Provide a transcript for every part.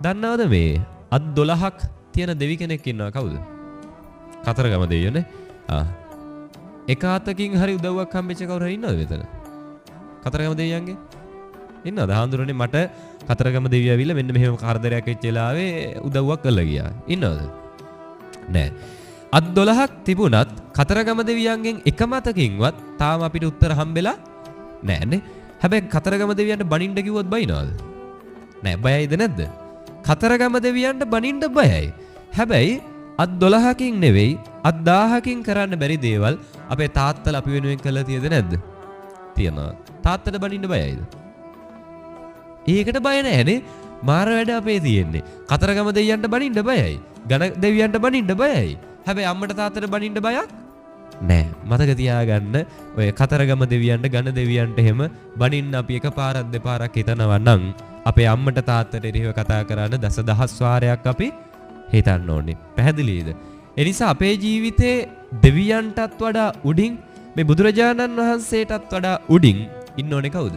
දන්නවද මේ අත් 12ක් තියෙන දෙවි කෙනෙක් ඉන්නවා කවුද? කතරගම දෙවියෝනේ. එක අතකින් හරි උදව්වක් හම්බෙච්ච කවුරු හරි ඉන්නවද මෙතන? කතරගම දෙවියන්ගේ? ඉන්නවද? හාමුදුරනේ මට කතරගම දෙවියෝ ඇවිල්ලා මෙන්න මෙහෙම කරදරයක් වෙච්ච වෙලාවේ උදව්වක් කළා ගියා. ඉන්නවද? නෑ. අත් 12ක් තිබුණත් කතරගම දෙවියන්ගෙන් එක මතකින්වත් තාම අපිට උත්තර හම්බෙලා නෑනේ. හැබැයි කතරගම දෙවියන්ට බනින්න කිව්වොත් බයිනවද? නෑ. බයයිද නැද්ද? කතරගම දෙවියන්ට බනින්න බයයි. හැබැයි අත් 12කින් නෙවෙයි අත් 1000කින් කරන්න බැරි දේවල් අපේ තාත්තලා අපි වෙනුවෙන් කළා තියද නැද්ද? තියනවා. තාත්තට බනින්න බයයිද? ඒකට බය නැහැනේ. මාර වැඩ අපේ තියෙන්නේ. කතරගම දෙවියන්ට බනින්න බයයි. ඝන දෙවියන්ට බනින්න බයයි. හැබැයි අම්මට තාත්තට බනින්න බයක් නෑ. මතක තියාගන්න ඔය කතරගම දෙවියන්ට ඝන දෙවියන්ට එහෙම බනින්න අපි එකපාරක් දෙපාරක් හිතනවා නම් අපේ අම්මට තාත්තට එරෙහිව කතා කරන දසදහස් වාරයක් අපි හිතන්න ඕනේ. පැහැදිලිද? ඒ නිසා අපේ ජීවිතේ දෙවියන්ටත් වඩා උඩින් මේ බුදුරජාණන් වහන්සේටත් වඩා උඩින් ඉන්න ඕනේ කවුද?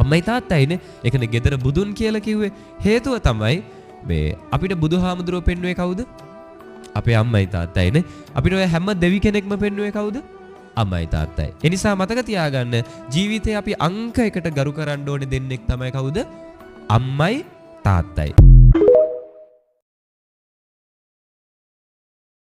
අම්මයි තාත්තයිනේ. ඒකනේ gedara budun කියලා කිව්වේ. හේතුව තමයි මේ අපිට බුදුහාමුදුරුවෝ පෙන්වුවේ කවුද? අපේ අම්මයි තාත්තයිනේ. අපිට ඔය හැම දෙවි කෙනෙක්ම පෙන්වුවේ කවුද? අම්මයි තාත්තයි. ඒ නිසා මතක තියාගන්න ජීවිතේ අපි අංක එකට ගරු කරන්න ඕනේ දෙන්නෙක් තමයි කවුද? අම්මයි තාත්තයි.